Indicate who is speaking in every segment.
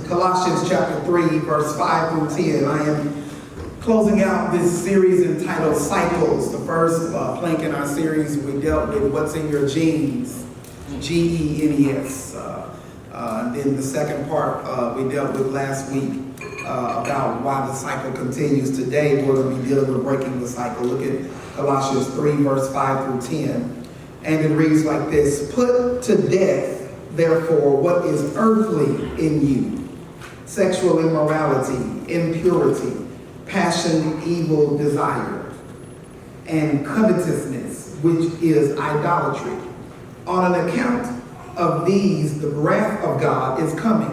Speaker 1: Colossians chapter 3, verse 5 through 10. I am closing out this series entitled Cycles. The first plank in our series, we dealt with what's in your genes, Genes. And then the second part we dealt with last week about why the cycle continues. Today we're going to be dealing with breaking the cycle. Look at Colossians 3, verse 5 through 10. And it reads like this: Put to death, therefore, what is earthly in you: sexual immorality, impurity, passion, evil desire, and covetousness, which is idolatry. On an account of these, the wrath of God is coming.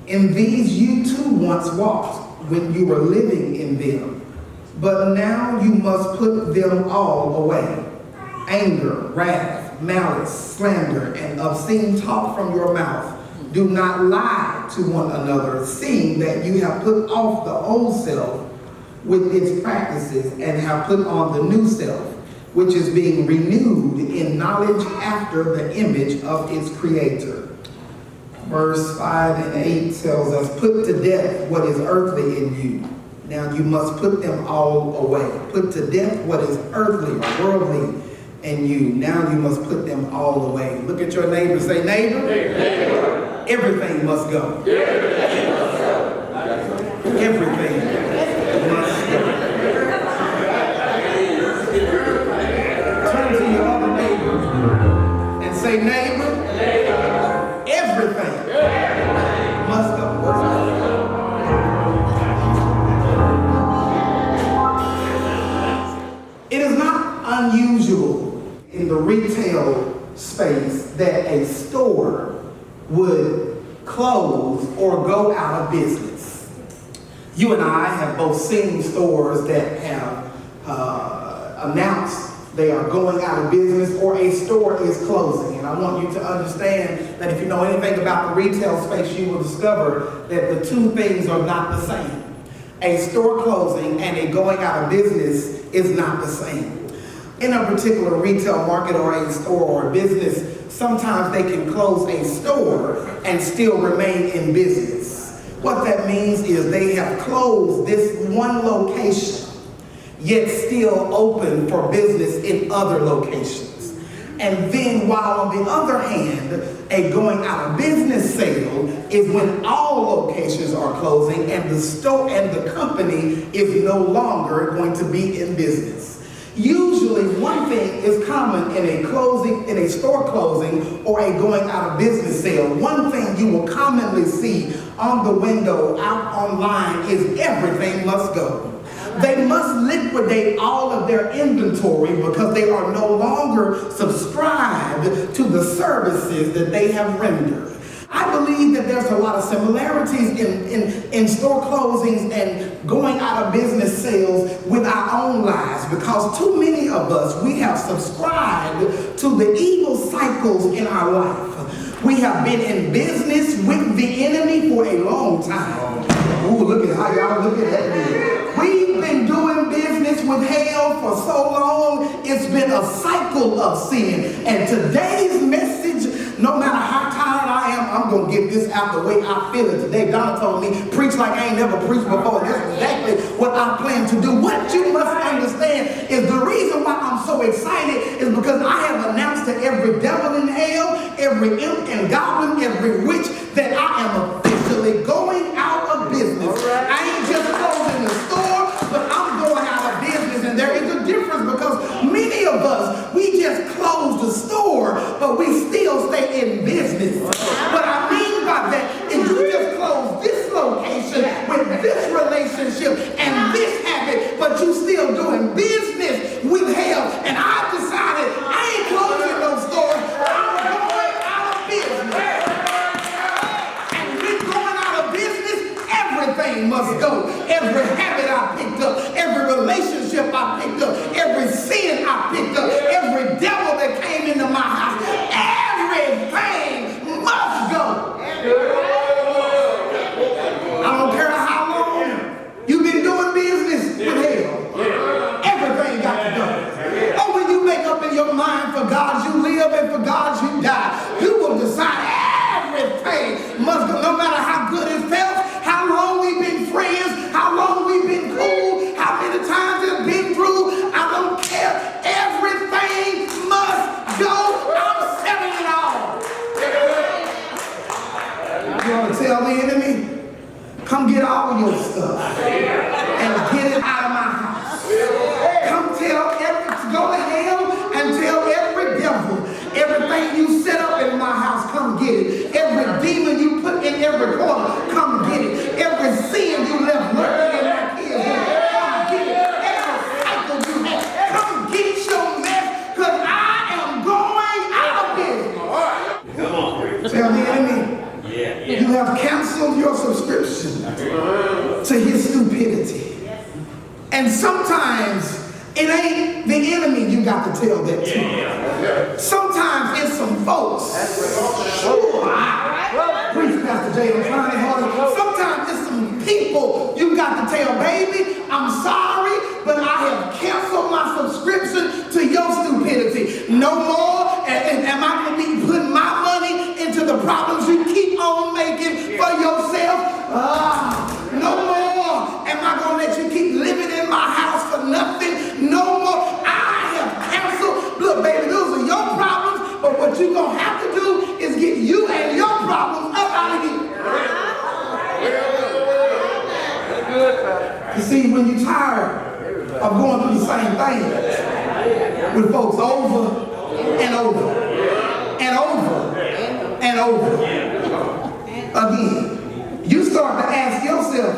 Speaker 1: In these you too once walked when you were living in them. But now you must put them all away: anger, wrath, malice, slander, and obscene talk from your mouth. Do not lie to one another, seeing that you have put off the old self with its practices and have put on the new self, which is being renewed in knowledge after the image of its creator. Verse 5 and 8 tells us, put to death what is earthly in you. Now you must put them all away. Put to death what is earthly or worldly in you. Now you must put them all away. Look at your neighbor, say, neighbor, everything must go. Everything must go. Everything must go. Turn to your other neighbor and say, neighbor, everything must go. It is not unusual in the retail space that a store would close or go out of business. You and I have both seen stores that have announced they are going out of business or a store is closing. And I want you to understand that if you know anything about the retail space, you will discover that the two things are not the same. A store closing and a going out of business is not the same. In a particular retail market or a store or a business, sometimes they can close a store and still remain in business. What that means is they have closed this one location, yet still open for business in other locations. And then while on the other hand, a going out of business sale is when all locations are closing and the store and the company is no longer going to be in business. Usually one thing is common in a store closing or a going out of business sale. One thing you will commonly see on the window out online is everything must go. They must liquidate all of their inventory because they are no longer subscribed to the services that they have rendered. I believe that there's a lot of similarities in store closings and going out of business sales with our own lives, because too many of us, we have subscribed to the evil cycles in our life. We have been in business with the enemy for a long time. Ooh, look at how y'all looking at me. We've been doing business with hell for so long, it's been a cycle of sin. And today's message, no matter how tired I am, I'm going to get this out the way I feel it today. God told me, preach like I ain't never preached before. That's exactly what I plan to do. What you must understand is the reason why I'm so excited is because I have announced to every devil in hell, every imp and goblin, every witch, that I am officially going out of business. I ain't just closing the store, but I'm going out of business. And there is a difference, because many of us, we just close the store, but we still stay in business. What I mean by that is you just close this location with this relationship and this habit, but you still doing business with hell. And I decided I ain't closing no stores, I'm going out of business. And with going out of business, everything must go. Every habit I picked up, every relationship I picked up, every sin I picked up, every devil that came into my house, everything must go. I don't care how long you've been doing business with hell. Everything got to go. Oh, when you make up in your mind, for God you live and for God you die, you will decide everything must go, no matter how You want to tell the enemy, come get all your stuff and get it out of my house. Come go to hell and tell every devil, everything you set up in my house, come get it. Every demon you put in every corner, come get it. Every sin you left lurking in my kids, come get it. Every cycle you have, come get your mess, because I am going out of business. Come on. Tell the enemy, you have canceled your subscription to his stupidity. And sometimes it ain't the enemy you got to tell that to. Sometimes it's some folks. Preach, Pastor Jay, I'm trying hard. Sometimes it's some people you got to tell, baby, I'm sorry, but I have canceled my subscription to your stupidity. No more am I going to be putting my money into the problems you keep on making for yourself. No more am I going to let you keep living in my house for nothing. No more. I have canceled. Look, baby, those are your problems, but what you're going to have to do is get you and your problems up out of here. You see, when you're tired of going through the same thing with folks over and over and over and over again, you start to ask yourself,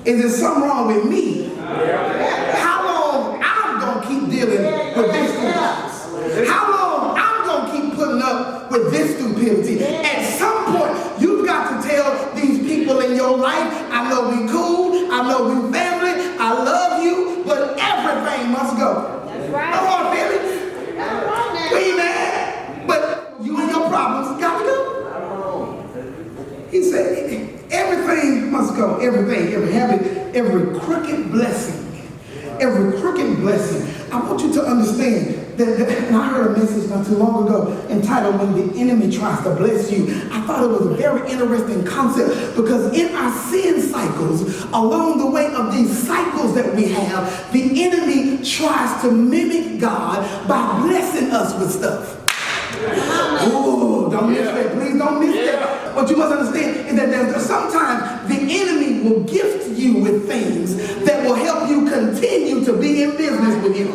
Speaker 1: is there something wrong with me? How long I'm going to keep dealing with this stupidity? How long I'm going to keep putting up with this stupidity? At some point, you've got to tell these people in your life, I know we cool, I know we family, I love you, but everything must go. That's right. Come on, Felix. We ain't mad, but you and your problems got to go. He said, everything must go. Everything, every habit, every crooked blessing. Every crooked blessing. I want you to understand that, and I heard a message not too long ago entitled, When the Enemy Tries to Bless You. I thought it was a very interesting concept because in our sin cycles, along the way of these cycles that we have, the enemy tries to mimic God by blessing us with stuff. Oh, don't miss that. Please don't miss that. What you must understand is that sometimes the enemy will gift you with things that will help you continue to be in business with him.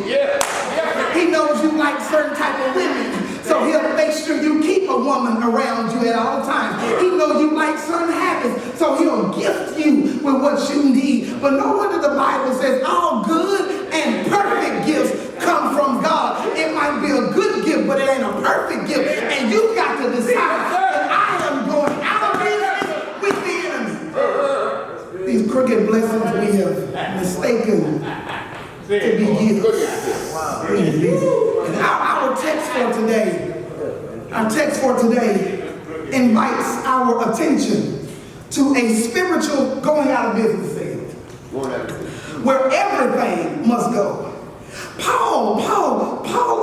Speaker 1: He knows you like certain type of women, so he'll make sure you keep a woman around you at all times. He knows you like certain habits, so he'll gift you with what you need. But no wonder the Bible says all good and perfect gifts come from God. It might be a good gift, but it ain't a perfect gift. And you've got to decide that I am going out of business with the enemy. These crooked blessings we have mistaken to be gifts. And our text for today invites our attention to a spiritual going out of business sale where everything must go. Paul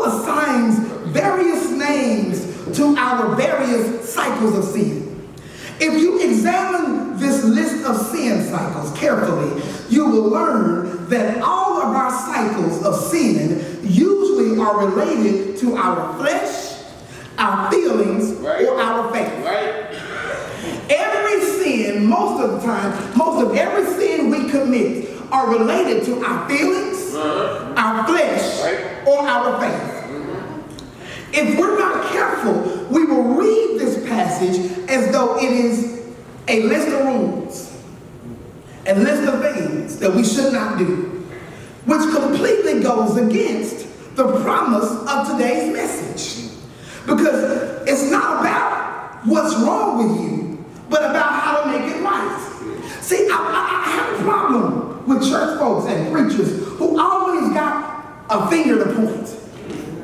Speaker 1: assigns various names to our various cycles of sin. If you examine this list of sin cycles carefully, you will learn that all of our cycles of sin usually are related to our flesh, our feelings, or our faith. Every sin, most of every sin we commit are related to our feelings, our flesh, or our faith. If we're not careful, we will read this passage as though it is a list of rules, a list of things that we should not do, which completely goes against the promise of today's message. Because it's not about what's wrong with you, but about how to make it right. See, I have a problem with church folks and preachers who always got a finger to point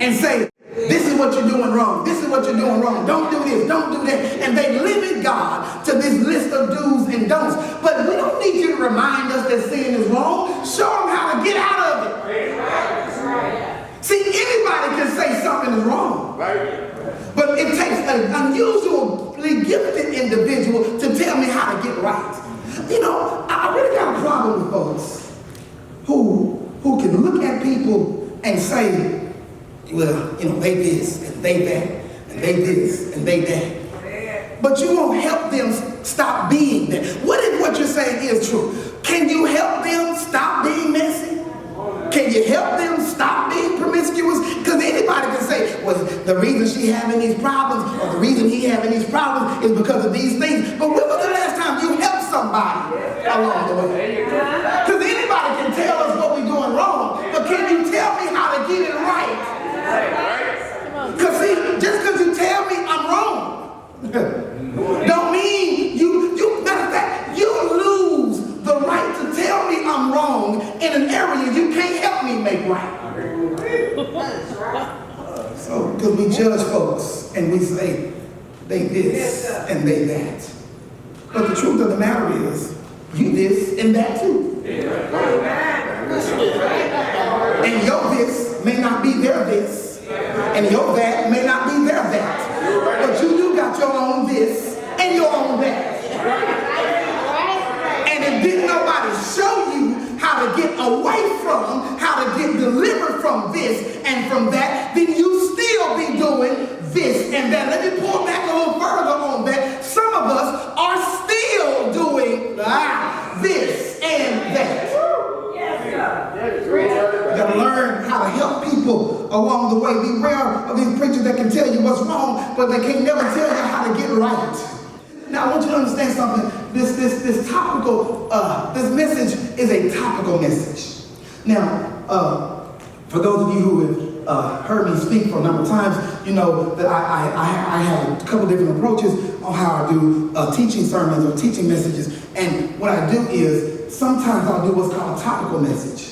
Speaker 1: and say, this is what you're doing wrong. This is what you're doing wrong. Don't do this. Don't do that. And they limit God to this list of do's and don'ts. But we don't need you to remind us that sin is wrong. Show them how to get out of it. See, anybody can say something is wrong. But it takes an unusually gifted individual to tell me how to get right. You know, I really got a problem with folks who can look at people and say, well, you know, they this, and they that, and they this, and they that. But you won't help them the reason she having these problems or the reason he having these problems is because of these things. But when was the last time you helped somebody along the way? Because anybody can tell us what we're doing wrong, but can you tell me how to get it right? Because see, just because you tell me I'm wrong, don't mean matter of fact, you lose the right to tell me I'm wrong in an area you can't help me make right. So, because we judge folks and we say they this and they that. But the truth of the matter is, you this and that too. And your this may not be their this, and your that may not be their that. But you do got your own this and your own that. And if didn't nobody show you how to get away from, how to get delivered from this and from that, then you still be doing this and that. Let me pull back a little further on that. Some of us are still doing this and that. You got to learn how to help people along the way. Beware of these preachers that can tell you what's wrong, but they can never tell you how to get right. Now, I want you to understand something. This topical, this message is a topical message. Now, for those of you who have heard me speak for a number of times, you know that I have a couple different approaches on how I do teaching sermons or teaching messages. And what I do is sometimes I'll do what's called a topical message.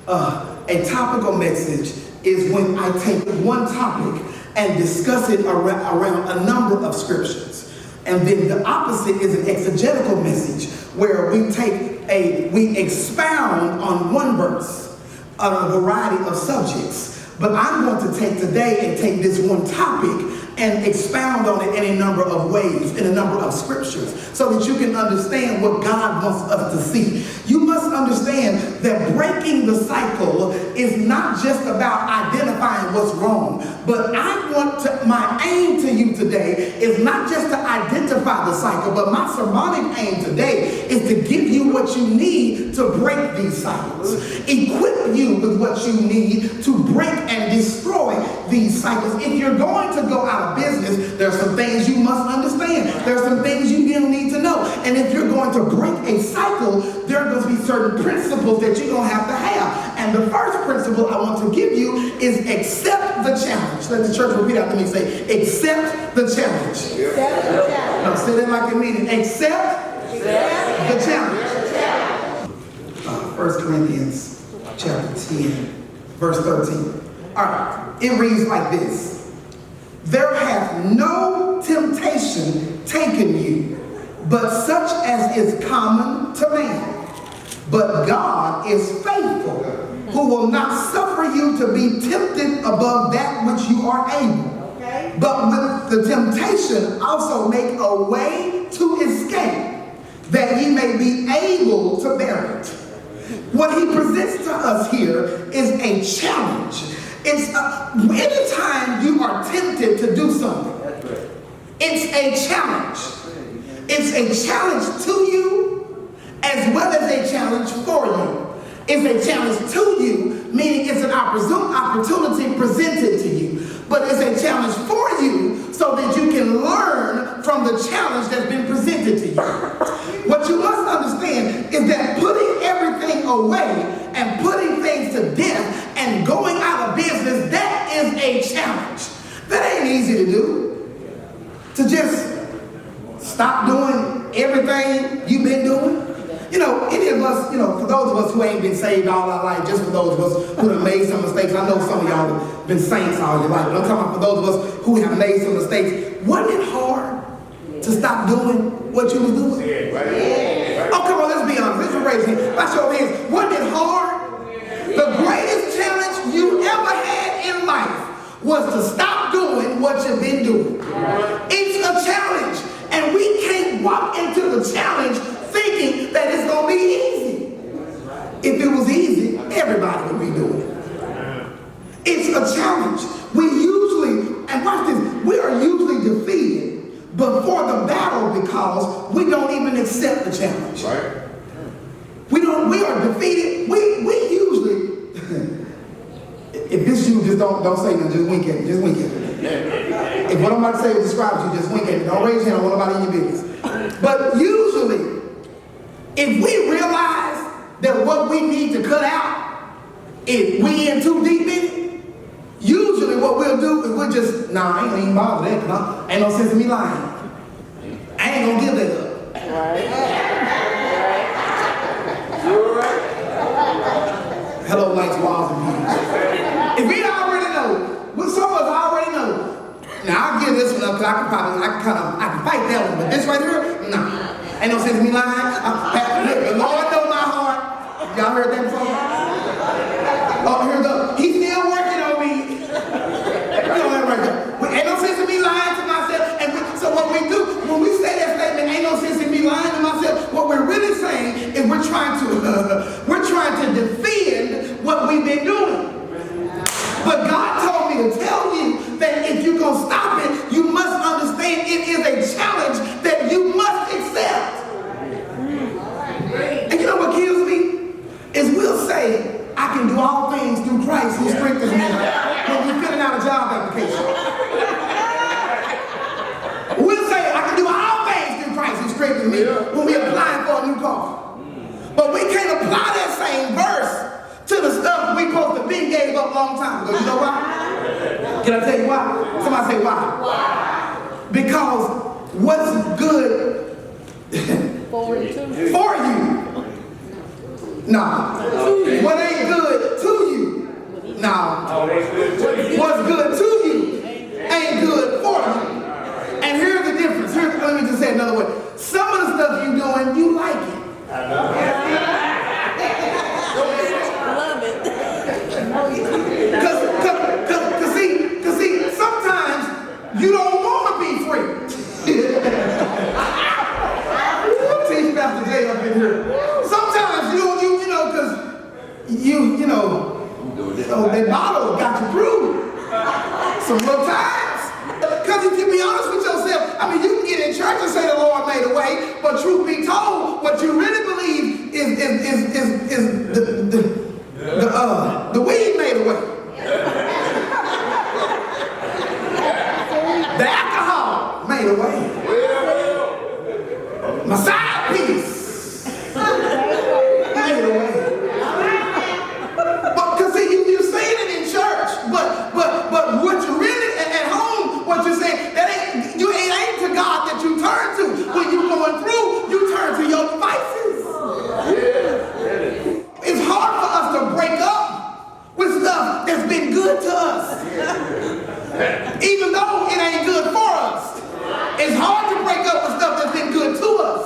Speaker 1: A topical message is when I take one topic and discuss it around a number of scriptures. And then the opposite is an exegetical message where we expound on one verse on a variety of subjects. But I'm going to take today and take this one topic and expound on it in a number of ways, in a number of scriptures, so that you can understand what God wants us to see. You must understand that breaking the cycle is not just about identifying what's wrong, but my aim to you today is not just to identify the cycle, but my sermonic aim today is to give you what you need to break these cycles, equip you with what you need to break and destroy these cycles. If you're going to go out of business, there are some things you must understand. There are some things you need to know. And if you're going to break a cycle, there are going to be certain principles that you're going to have. And the first principle I want to give you is accept the challenge. Let the church repeat after me. Say, accept the challenge. Accept the challenge. Now say that like you mean it. Accept the challenge. 1 Corinthians chapter 10, verse 13. All right, it reads like this. There hath no temptation taken you, but such as is common to man. But God is faithful, who will not suffer you to be tempted above that which you are able. Okay. But with the temptation also make a way to escape, that ye may be able to bear it. What he presents to us here is a challenge. It's anytime you are tempted to do something, it's a challenge. It's a challenge to you as well as a challenge for you. It's a challenge to you, meaning it's an opportunity presented to you. But it's a challenge for you so that you can learn from the challenge that's been presented to you. What you must understand is that putting everything away and putting things to death and going out of business, that is a challenge. That ain't easy to do. To just stop doing everything you've been doing. You know, any of us, for those of us who ain't been saved all our life, just for those of us who have made some mistakes, I know some of y'all have been saints all your life, but I'm talking about for those of us who have made some mistakes. Wasn't it hard to stop doing what you was doing? Yeah. Oh, come on, let's be honest. Let's raise your hands. Let's show hands. Wasn't it hard? The greatest challenge you ever had in life was to stop doing what you've been doing. It's a challenge, and we can't walk into the challenge thinking that it's going to be easy. If it was easy, everybody would be doing it. It's a challenge. We usually, and watch this, we are usually defeated before the battle because we don't even accept the challenge. Right. We are defeated. We usually, if this you just don't say nothing, just wink at me, just wink at me. If what I'm about to say describes you, just wink at me. Don't raise your hand. I want nobody in your business. But usually, if we realize that what we need to cut out, if we in too deep in it, usually what we'll do is we'll just, nah, I ain't even bother that, no. Ain't no sense in me lying. I ain't gonna give that up.
Speaker 2: Right.
Speaker 3: You're right.
Speaker 1: Hello, lights, walls, and views. If we already know, what some of us already know. Now I'll give this one up because I can fight that one, but this right here, nah. Ain't no sense in me lying. The Lord knows my heart. Y'all heard that before? Oh, here we go. He's still working on me. You know that right there. Ain't no sense in me lying to myself. And so what we do, when we say that statement, ain't no sense in me lying to myself, what we're really saying is we're trying to defend what we've been doing. But God told me to tell you that if you're going to stop it, you must understand it is a challenge that you must accept. And you know what kills me? Is we'll say, I can do all things through Christ who strengthens me when we're filling out a job application. We'll say, I can do all things through Christ who strengthens me when we're applying for a new car. But we can't apply that same verse to the stuff we supposed to be gave up a long time ago. You know why? Can I tell you why? Somebody say why? Why? Because what's good
Speaker 2: For
Speaker 1: you, nah. What ain't good to you, nah. What's good to you ain't good for you. And here's the difference. Let me just say it another way. Some of the stuff you're doing, you like it.
Speaker 2: love it.
Speaker 1: Cause see, sometimes you don't want to be free. Teach Pastor J up in here. Sometimes you know, cause you know, that bottle got you through some little times. Because if you be honest with yourself, I mean, you can get in church and say the Lord made a way, but truth be told, what you really believe is the weed made a way. The alcohol made a way. My side piece made a way. But because you're saying it in church, but what you really at home, what you're saying, that ain't to God that you turn to. When you're going through, you turn to your devices. It's hard for us to break up with stuff that's been good to us. Even though it ain't good for us. It's hard to break up with stuff that's been good to us.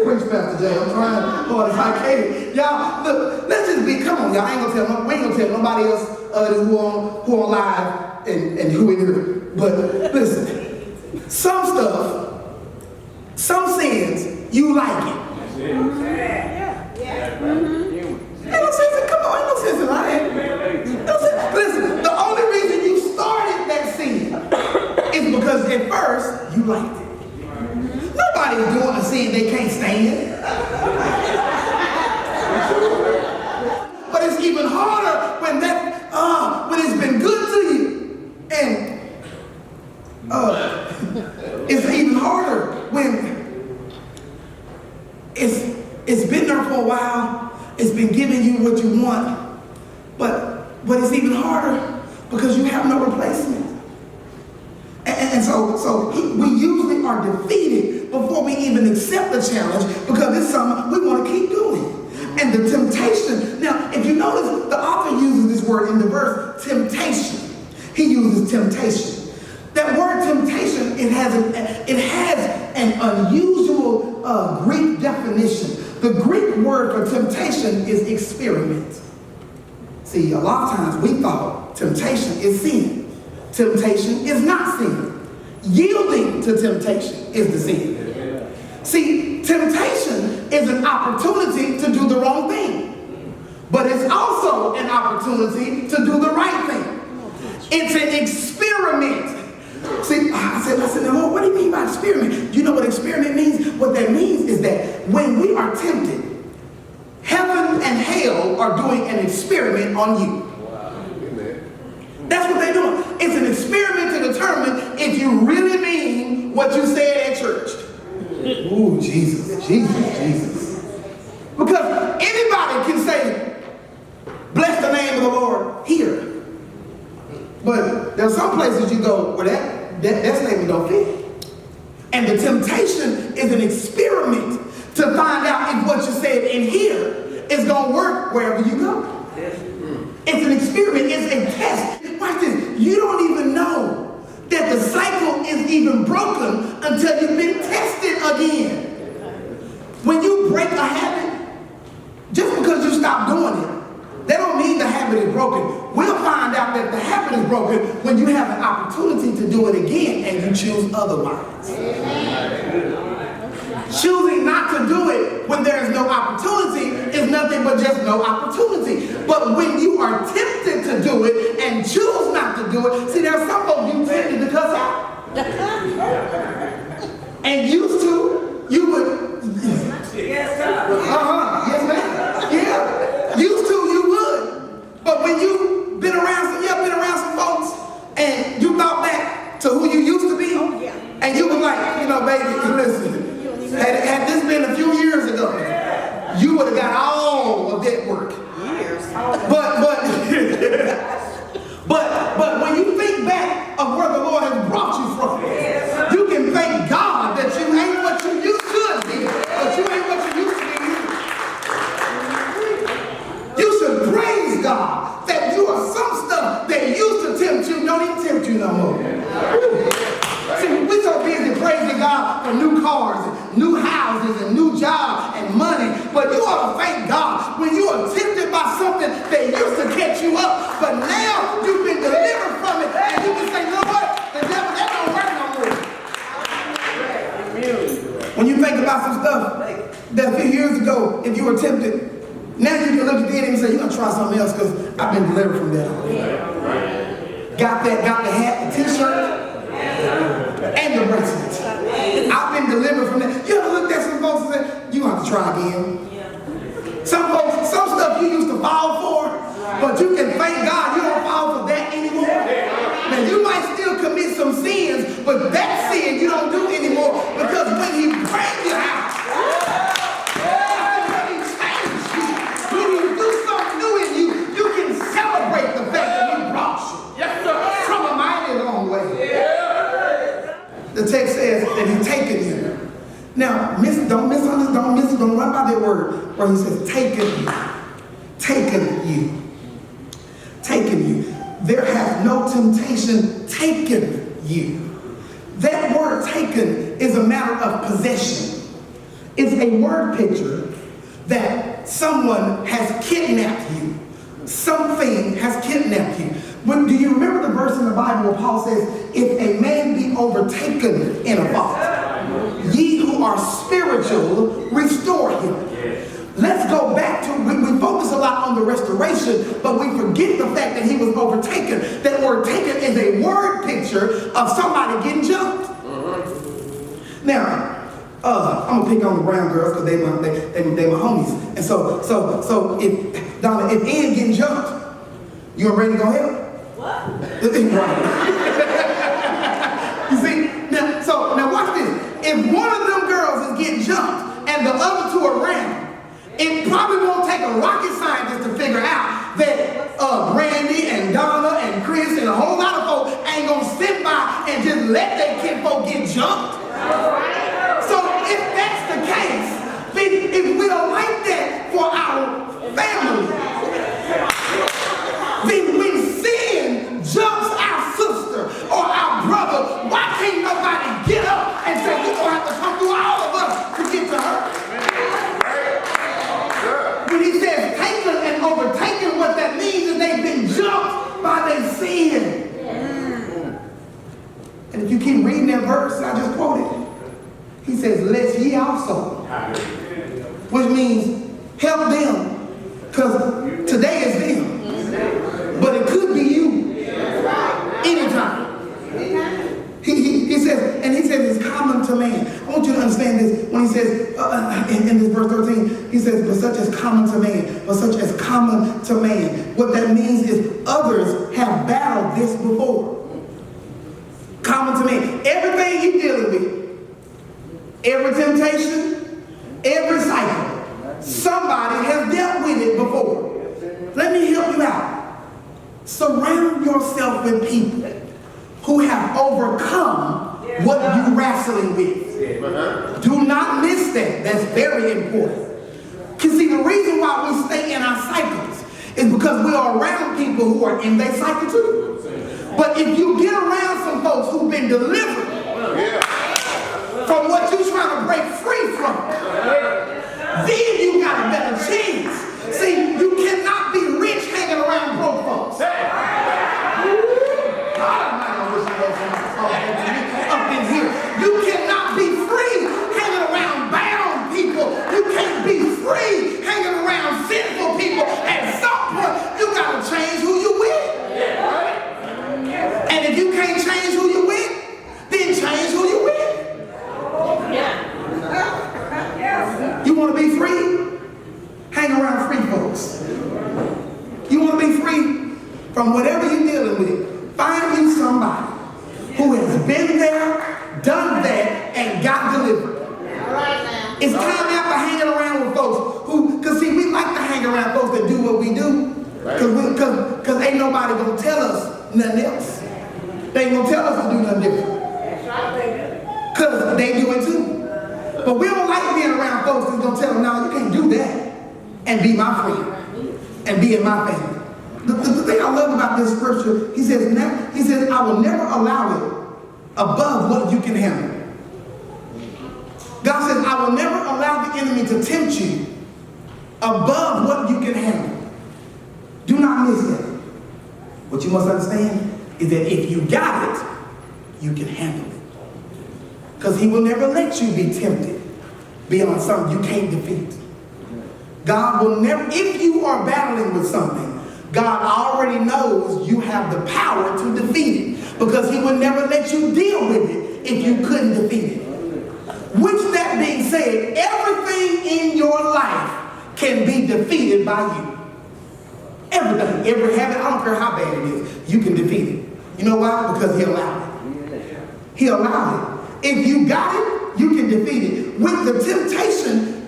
Speaker 1: Preach, Pastor J. I'm trying hard as I can. Y'all, look, let's just be, come on, y'all. We ain't gonna tell nobody else who on live and who in here. But listen, some stuff, some sins, you like it. Ain't no sense in, come on, ain't no sense in lying. Listen, the only reason you started that sin is because at first you liked it. Nobody's doing a sin they can't stand. But it's even harder when it's been good to you. And it's even harder when it's been there for a while, it's been giving you what you want, but it's even harder because you have no replacement. And so we usually are defeated before we even accept the challenge because it's something we want to keep doing. And the temptation, now if you notice, the author uses this word in the verse, temptation. He uses temptation. That word temptation, it has an unusual Greek definition. The Greek word for temptation is experiment. See, a lot of times we thought temptation is sin. Temptation is not sin. Yielding to temptation is the sin. See, temptation is an opportunity to do the wrong thing. But it's also an opportunity to do the right thing. It's an experiment. See, I said, Lord, what do you mean by experiment? You know what experiment means? What that means is that when we are tempted, heaven and hell are doing an experiment on you. That's what they're doing. it's an experiment to determine if you really mean what you said at church. Ooh, Jesus, Jesus, Jesus. Because anybody can say, bless the name of the Lord here. But there's some places you go where that statement don't fit. And the temptation is an experiment to find out if what you said in here is going to work wherever you go. It's an experiment. It's a test. Watch this. You don't even know that the cycle is even broken until you've been tested again. When you break a habit, just because you stop doing it, that don't mean the habit is broken. We'll find out that the habit is broken when you have an opportunity to do it again and you choose otherwise. Choosing not to do it when there is no opportunity is nothing but just no opportunity. But when you are tempted to do it and choose not to do it, see, there are some folks you tempted to cuss out. And used to, you would, yes, ma'am. Yeah. Used to, you would. But when you've been around some folks and you thought back to who you used to be, and you was like, you know, baby, listen, had this been a few years ago, you would have got all of that work. But when you think back of where the Lord has brought you from, you can thank God that you ain't what you used to be, but you ain't what you used to be. You should praise God that you are some stuff that used to tempt you, don't even tempt you no more. See, we're so busy praising God for new cars, and new houses, and new jobs, and money. But you ought to thank God when you are tempted by something that used to catch you up. But now you've been delivered from it. And you can say, you know what? The devil, that don't work no more. When you think about some stuff that a few years ago, if you were tempted, now you can look at the enemy and say, you're going to try something else because I've been delivered from that already. Got the hat, the t-shirt, and the bracelets. I've been delivered from that. You ever looked at some folks and said, you have to try again. Some folks, some stuff you used to fall for, but you can thank God you don't fall for that anymore. Now you might still commit some sins, but that sin you don't do anymore because when he brings you out, when he changes you, when he do something new in you, you can celebrate the fact that he brought you from a mighty long way. The text says that he's taken you. Now, don't misunderstand, don't run by that word where he says taken you. Taken you. Taken you. There has no temptation taken you. That word taken is a matter of possession. It's a word picture that someone has kidnapped you. Something has kidnapped you. But do you remember the verse in the Bible where Paul says, if a man be overtaken in a fault, ye who are spiritual, restore him. Let's go back to, we focus a lot on the restoration, but we forget the fact that he was overtaken. That word taken is a word picture of somebody getting jumped. Now, I'm gonna pick on the brown girls because they my homies. And so if Donna, if Ann getting jumped, you ready to go help? What? You see? Now watch this. If one of them girls is getting jumped and the other two are around, it probably won't take a rocket scientist to figure out that Brandy and Donna and Chris and a whole lot of folks ain't gonna sit by and just let their kinfolk get jumped. So if that's the case, then if we don't like that for our family, then when sin jumps our sister or our brother, why can't nobody get up and say, we're going to have to come through all of us to get to her? When he says taken and overtaken, what that means is they've been jumped by their sin. And if you keep reading that verse I just quoted, he says, lest ye also, which means help them, because today is them, but it could be you anytime. He says it's common to man. I want you to understand this when he says in this verse 13, he says, but such as common to man, but such as common to man. What that means is others have battled this before. Common to me. Everything you're dealing with, every temptation, every cycle, somebody has dealt with it before. Let me help you out. Surround yourself with people who have overcome what you're wrestling with. Do not miss that. That's very important. Because see, the reason why we stay in our cycles is because we are around people who are in their cycle too. But if you get around some folks who've been delivered from what you're trying to break free from, then you got a better chance. See, you cannot be rich hanging around broke folks. Up in here. You cannot be free hanging around bound people. You can't be free hanging around sinful people. At some point, you got to change who you with. And if you can't change who you with, then change who you with. You want to be free? Hang around free folks. You want to be free from whatever you're dealing with? Find you somebody who has been there, done that, and got delivered. It's time out for hanging around with folks who, because see, we like to hang around folks that do what we do, because ain't nobody going to tell us nothing else. They ain't going to tell us to do nothing different. Because they do it too. But we don't like being around folks that's going to tell them, no, you can't do that and be my friend and be in my family. The thing I love about this scripture, he says, I will never allow it above what you can handle. God says, I will never allow the enemy to tempt you above what you can handle. Do not miss that. What you must understand is that if you got it, you can handle it. Because he will never let you be tempted beyond something you can't defeat. God will never, if you are battling with something, God already knows you have the power to defeat it, because he would never let you deal with it if you couldn't defeat it. Which, that being said, everything in your life can be defeated by you. Everything, every habit, I don't care how bad it is, you can defeat it. You know why? Because he allowed it. He allowed it. If you got it, you can defeat it. With the temptation,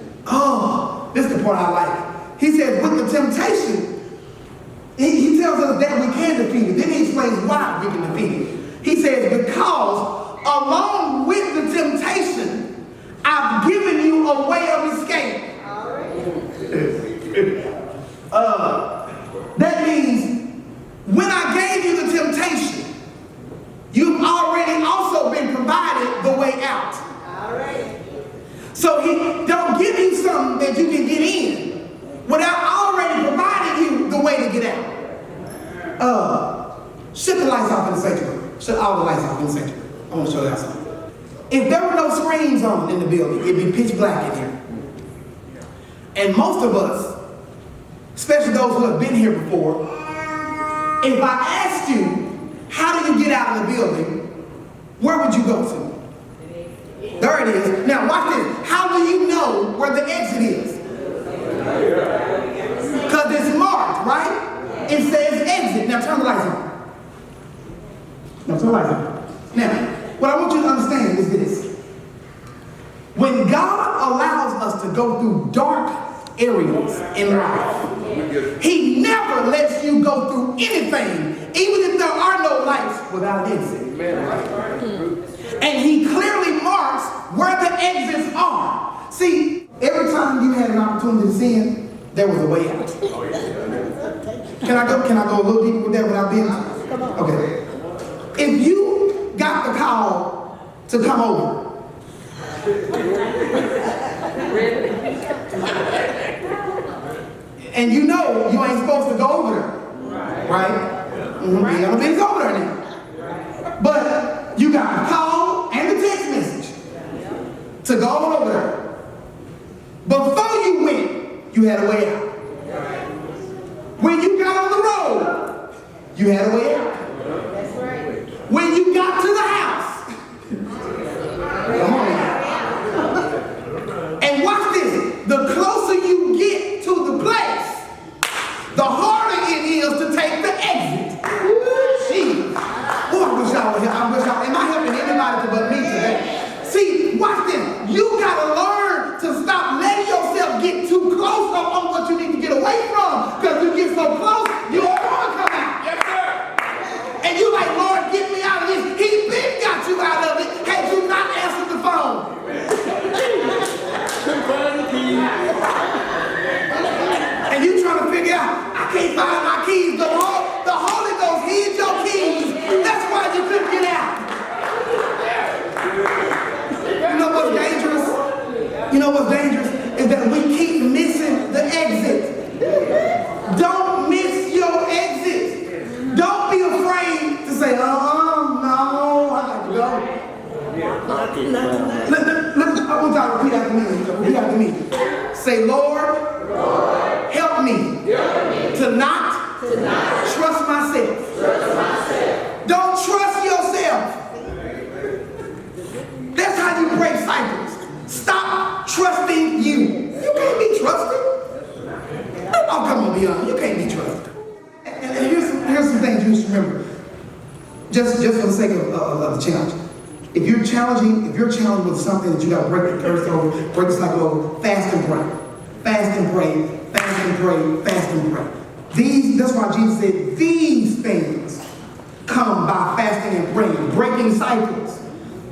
Speaker 1: this is the part I like. He says, with the temptation, he tells us that we can defeat it. Then he explains why we can defeat it. He says, because along with the temptation, I've given you a way of escape. That means when I gave you the temptation, you've already also been provided the way out. So he don't give you something that you can get in without already providing you the way to get out. Shut the lights off in the sanctuary. Shut all the lights off in the sanctuary. I want to show you something. If there were no screens on in the building, it'd be pitch black in here. And most of us, especially those who have been here before, if I asked you, how do you get out of the building, where would you go to? There it is. Now watch this. How do you know where the exit is? Because it's marked, right? It says exit. Now turn the lights on. Now turn the lights on. Now, what I want you to understand is this. When God allows us to go through dark areas in life, he never lets you go through anything, even if there are no lights, without an exit. And he clearly marks where the exits are. See, every time you had an opportunity to sin, there was a way out. Can I go a little deeper with that without being? Okay. If you got the call to come over, and you know you ain't supposed to go over there, right? You ain't gonna be over there now. But you got the call and the text message to go on over there. Before you went, you had a way out. When you got on the road, you had a way out. When you got to the house, come on now. And watch this. The closer you get to the place, the harder it is to take the exit. Jeez. Oh, I wish y'all were here. Am I we keep missing the exit. Don't miss your exit. Don't be afraid to say, no, I got to go. I want y'all to repeat after me. Repeat after me. Say, Lord, help me to not trust myself. Don't trust yourself. That's how you break cycles. Stop trusting you. You can't be trusted. Oh, come on, be honest. You can't be trusted. And here's some things you should remember. Just for the sake of the challenge. If you're challenged with something that you got to break the curse over, break the cycle over, fast and pray. Fast and pray, fast and pray, fast and pray. That's why Jesus said these things come by fasting and praying, breaking cycles.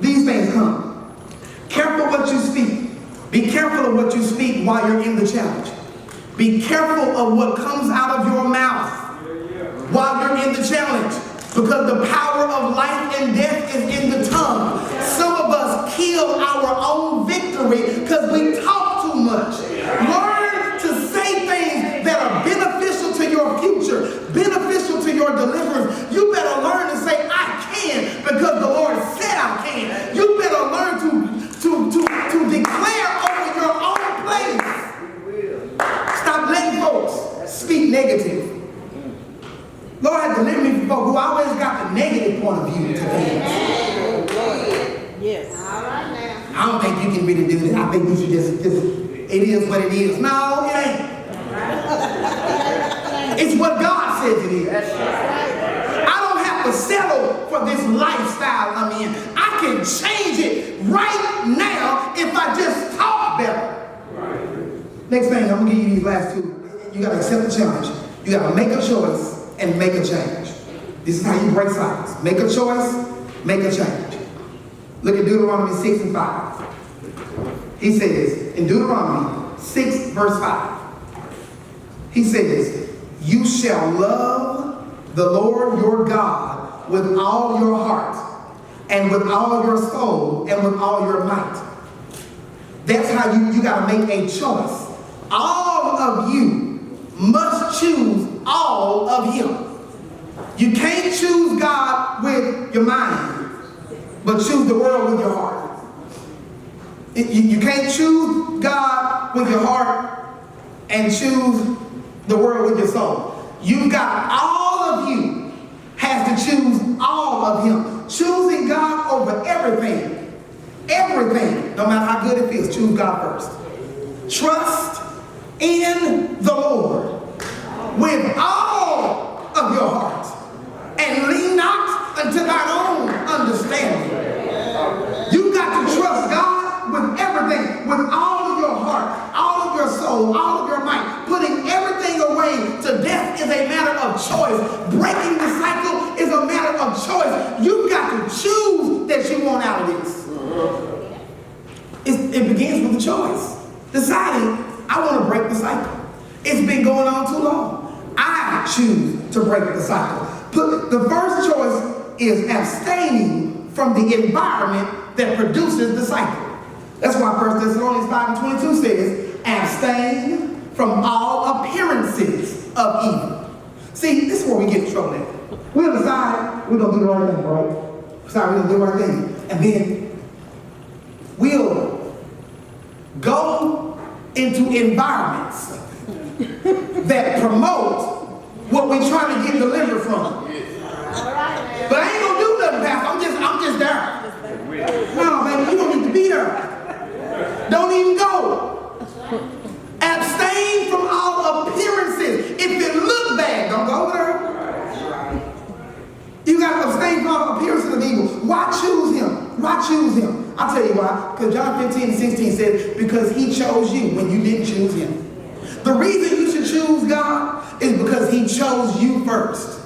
Speaker 1: These things come. Careful what you speak. Be careful of what you speak while you're in the challenge. Be careful of what comes out of your mouth while you're in the challenge. Because the power of life and death is in the tongue. Some of us kill our own victory because we talk too much. Learn to say things that are beneficial to your future, beneficial to your deliverance. You better learn to say, I can, because the Lord said I can. You better learn to declare over your own place. Stop letting folks speak negative. Lord had delivered me from folk who always got the negative point of view to things.
Speaker 2: Yes. All right now.
Speaker 1: I don't think you can really do that. I think you should just it is what it is. No, it ain't. It's what God says it is. I don't have to settle for this lifestyle I'm in. I can change it right now if I just talk better. Next thing, I'm going to give you these last two. You got to accept the challenge. You got to make a choice and make a change. This is how you break cycles. Make a choice, make a change. Look at Deuteronomy 6 and 5. He says, in Deuteronomy 6 verse 5, he says, you shall love the Lord your God with all your heart and with all your soul and with all your might. That's how you got to make a choice. All of you must choose all of him. You can't choose God with your mind, but choose the world with your heart. You can't choose God with your heart and choose the world with your soul. You've got all of you has to choose all of him. Choosing God over everything. Everything, no matter how good it feels, choose God first. Trust in the Lord with all of your heart, and lean not unto thine own understanding. You got to trust God with everything, with all of your heart, all of your soul, all of your might. Putting everything away to death is a matter of choice. Breaking the cycle is a matter of choice. You've got to choose that you want out of this. It begins with a choice. Deciding, I want to break the cycle. It's been going on too long. I choose to break the cycle. The first choice is abstaining from the environment that produces the cycle. That's why 1 Thessalonians 5 and 22 says, abstain from all appearances of evil. See, this is where we get in trouble at. We'll decide we're going to do the right thing, right? Decide we're going to do the right thing. And then we'll go into environments that promote what we're trying to get delivered from. But I ain't gonna do nothing, Pastor. I'm just there. No, baby, you don't need to be there. Don't even go. Abstain from all appearances. If it look bad, don't go there. You gotta abstain from all appearances of evil. Why choose him? Why choose him? I'll tell you why. Because John 15 and 16 says, because he chose you when you didn't choose him. The reason you should choose God is because he chose you first.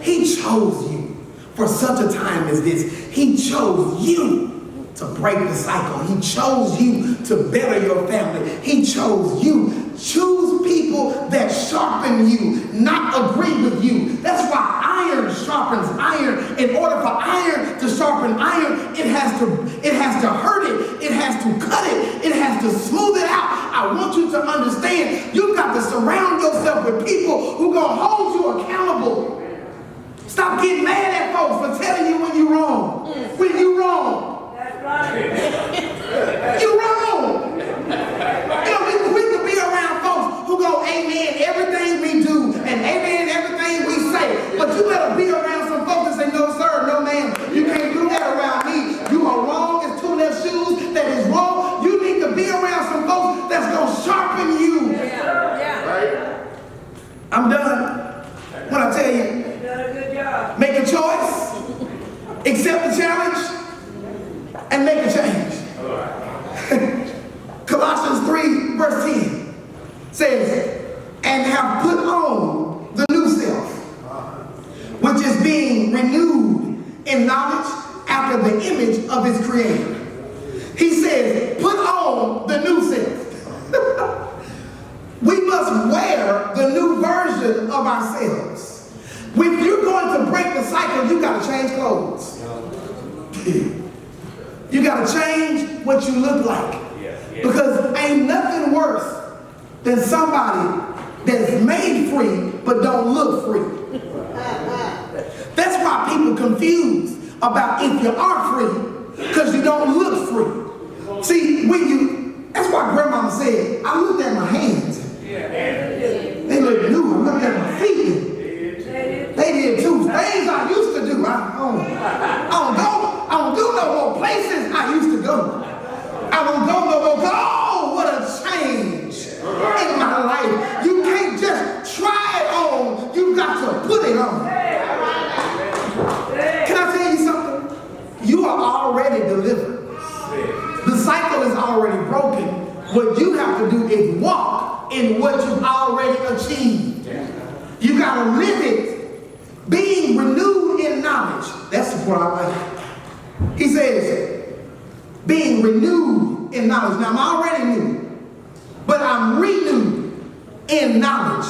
Speaker 1: He chose you for such a time as this. He chose you to break the cycle. He chose you to better your family. He chose you. Choose people people that sharpen you, not agree with you. That's why iron sharpens iron. In order for iron to sharpen iron, it has to hurt it, it has to cut it, it has to smooth it out. I want you to understand, you've got to surround yourself with people who are going to hold you accountable. Stop getting mad at folks for telling you when you're wrong. When you're wrong. That's right. You're wrong. We quick to be around folks who go amen everything we do and amen everything we say. But you better be around some folks that say, no sir, no ma'am, you can't do that around me. You are wrong. It's two left shoes. That is wrong. You need to be around some folks that's going to sharpen you. Yeah. Right? I'm done. When I tell you, make a choice, accept the challenge, and make a change. Colossians 3 verse 10 says, and have put on the new self, which is being renewed in knowledge after the image of his creator. He says, put on the new self. We must wear the new version of ourselves. If you're going to break the cycle, you got to change clothes. You got to change what you look like. Because ain't nothing worse than somebody that's made free but don't look free. That's why people confused about if you are free because you don't look free. See, that's why grandmama said, I looked at my hands. They look new. I looked at my feet. They did too. Things I used to do. I don't do no more places I used to go. I don't go no more. Oh, what a change in my life. You can't just try it on. You got to put it on. Can I tell you something? You are already delivered. The cycle is already broken. What you have to do is walk in what you've already achieved. You got to live it. Being renewed in knowledge. That's the part I like. He says, being renewed in knowledge. Now, I'm already new, but I'm renewed in knowledge.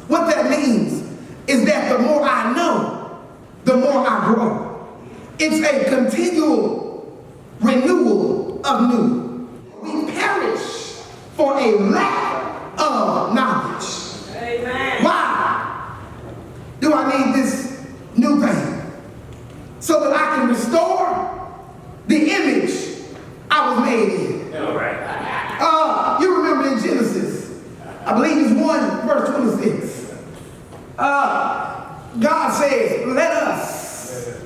Speaker 1: What that means is that the more I know, the more I grow. It's a continual renewal of new. We perish for a lack of knowledge. Amen. Why do I need this new thing? So that I can restore the image I was made in. All right. You remember in Genesis, I believe it's 1 verse 26. God says, let us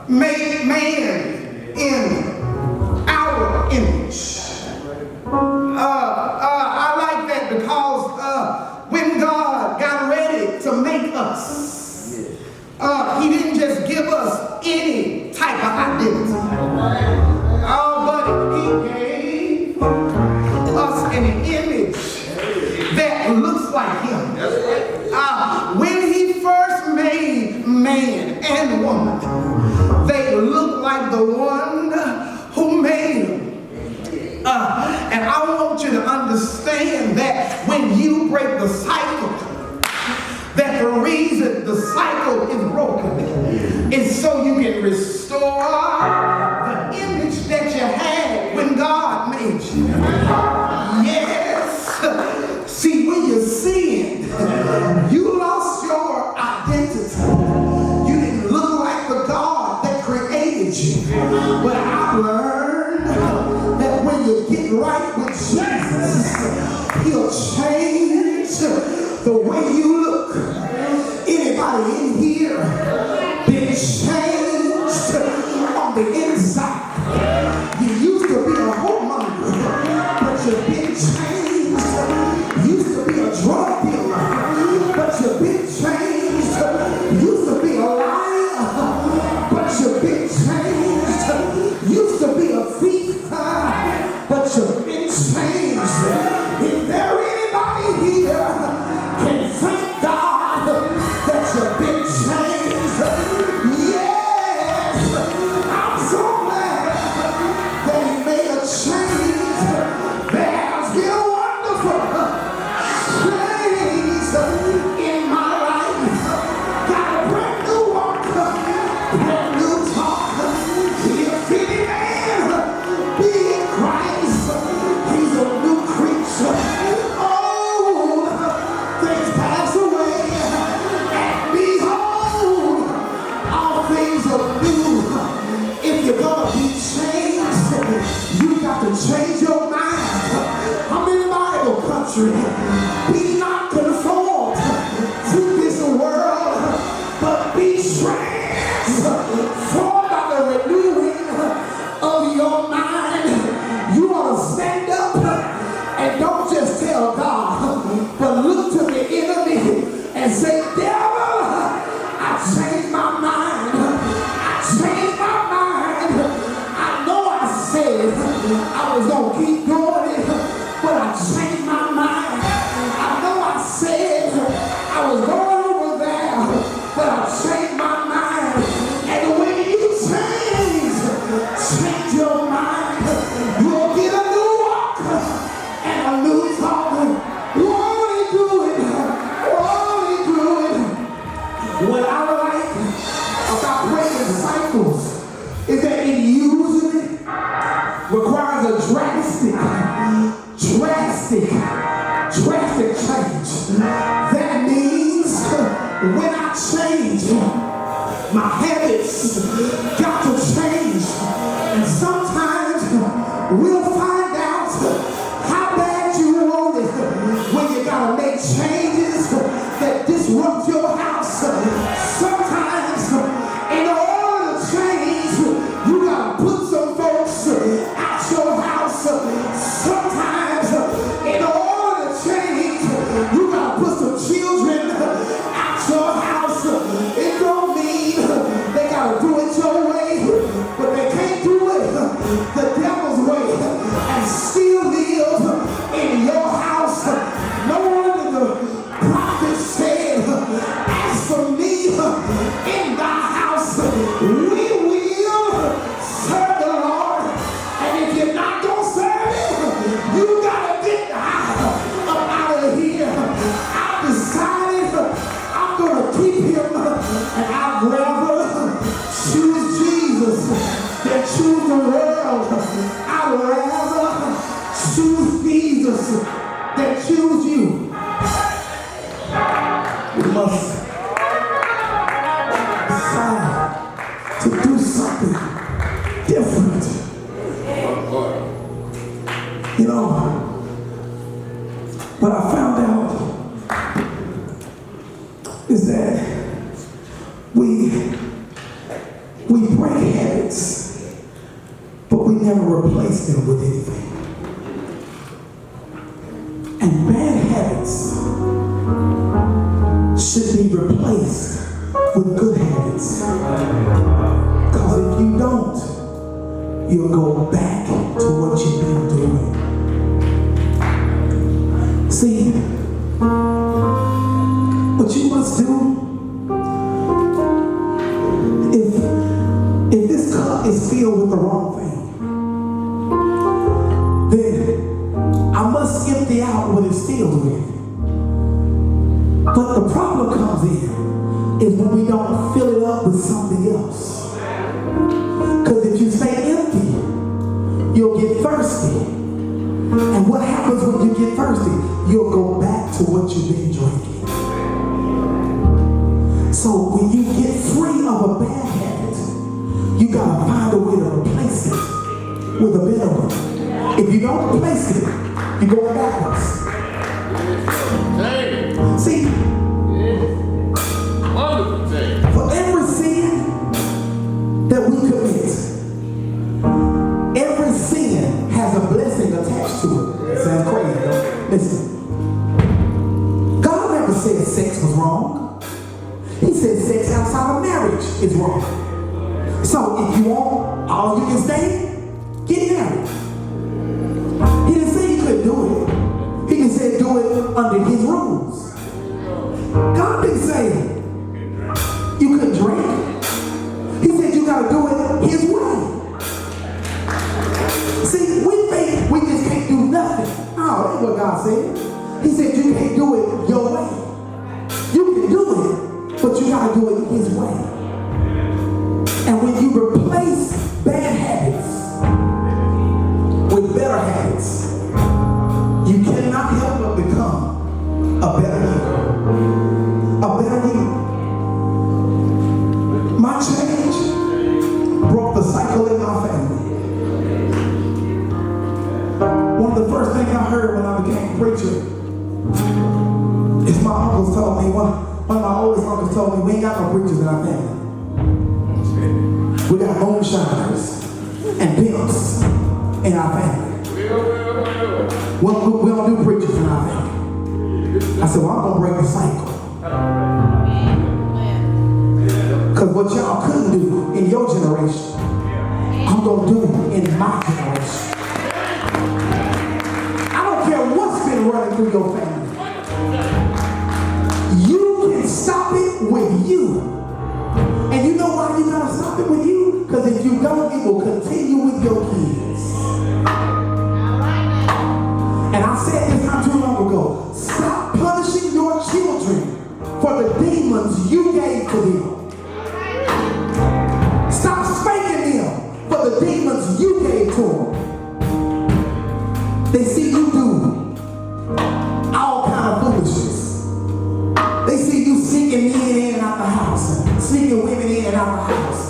Speaker 1: make man in our image. I like that because when God got ready to make us, he didn't just give us any type of identity. But he gave us an image that looks like him. When he first made man and woman, they looked like the one who made them. And I want you to understand that when you break the cycle, that the reason the cycle is broken is so you can restore the image that you had when God made you. Yes. See, when you sinned, you lost your identity. You didn't look like the God that created you. But I've learned that when you get right with Jesus, he'll change the way you look. Anybody in here been changed on the inside? You used to be a whoremonger, but you've been changed. Used to be a drug dealer, but you've been changed. Used to be a liar, but you've been changed. Used to be a thief, but you've been changed. Is there anybody here can thank God that you've been changed? Yes, I'm so glad that country. Be not conformed to this world, but be transformed by the renewing of your mind. You ought to stand up and don't just tell God, but look to the enemy and say, devil, I changed my mind. I changed my mind. I know I said I was going to keep doing it, but I changed my mind. I know I said I was going over there, but I changed my mind. And when you change your mind, you'll get a new walk and a new talk. Won't he do it? Won't he do it? What I like about breaking cycles is that it usually requires a drastic change. That means when I change, my habits got to change. And sometimes we'll find out how bad you want it when you gotta make changes that disrupt your house. Sometimes in order to change, you gotta put some folks out your house. Sometimes in order to change, you gotta put some children out your house. It don't mean they gotta do it your way, but they can't do it the devil's way and still live in your house. No wonder the prophet said, as for me in thy house, we will serve the Lord. And if you're not gonna serve him, you gotta get up out of here. I've decided I'm gonna keep him, and I'd rather choose Jesus than choose the world. I'd rather choose Jesus than choose you. We must decide to do something different. You know, what I found out is that we break habits, but we never replace them with anything. And bad habits should be replaced with good habits. Because if you don't, you'll go back to what you've been doing. See, what you must do, if this cup is filled with the wrong thing, then I must empty out what it's filled with. But the problem comes in is when we don't fill it up with something else. Because if you stay empty, you'll get thirsty. And what happens when you get thirsty? You'll go back to what you've been drinking. So when you get free of a bad habit, you gotta find a way to replace it with a better one. If you don't replace it, you're going backwards. See, for every sin that we commit, every sin has a blessing attached to it. It sounds crazy, though. Listen. God never said sex was wrong. He said sex outside of marriage is wrong. So if you want all you can stay, get married. He didn't say you couldn't do it. He just said do it under his rules. God didn't say you couldn't drink. He said you gotta do it his way. See, we think we just can't do nothing. No, that's what God said. He said you can't do it your way. You can do it, but you gotta do it his way. And when you replace bad habits with better habits, you cannot help but become a better you. A better you. My change broke the cycle in my family. One of the first things I heard when I became
Speaker 3: preacher. It's my uncles told me, one of my oldest uncles told me, we ain't got no preachers in our family. We got moonshiners and pimps in our family. We don't do preachers in our family. I said, well, I'm going to break the cycle. Because what y'all couldn't do in your generation, I'm going to do in my generation. I don't care what's been running through your family. You can stop it with you. And you know why you gotta stop it with you? Because if you don't, it will continue with your kids. And I said this not too long ago. Stop punishing your children for the demons you gave to them. Stop spanking them for the demons you gave to them. They see you do all kind of foolishness. They see you sneaking men in and out the house, sneaking women in and out the house.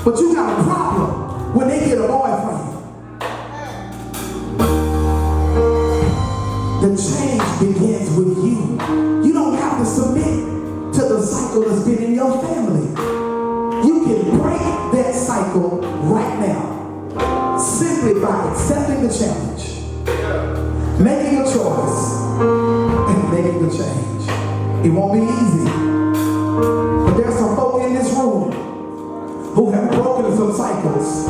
Speaker 3: But you got a problem when they get a boyfriend. The change begins with you. You don't have to submit to the cycle that's been in your family. You can break that cycle right now, simply by accepting the challenge, making a choice, and making a change. It won't be easy, but there's some folk in this room who have broken some cycles.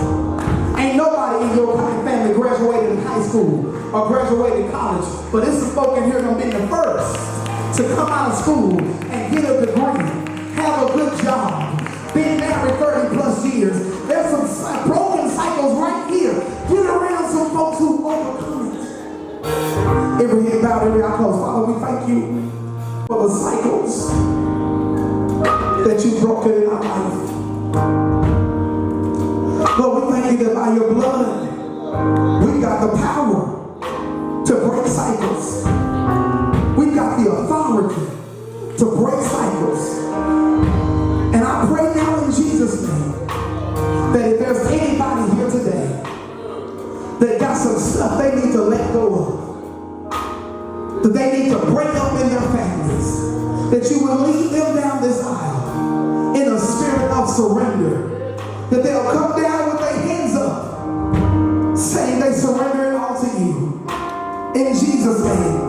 Speaker 3: Ain't nobody in your family graduated high school or graduated college, but there's some folk in here that have been the first to come out of school and get a degree, have a good job, been married 30 plus years. There's some broken cycles right here. Get around some folks who overcome it. Every head bowed, every eye closed. Father, we thank you for the cycles that you've broken in our life. Lord, we thank you that by your blood, we got the power to break cycles. We got the authority to break cycles. And I pray now in Jesus' name that if there's anybody here today that got some stuff they need to let go of, that they need to break up in their families, that you will lead them down this aisle in a spirit of surrender, that they'll come down with their hands up saying they surrender it all to you. In Jesus' name.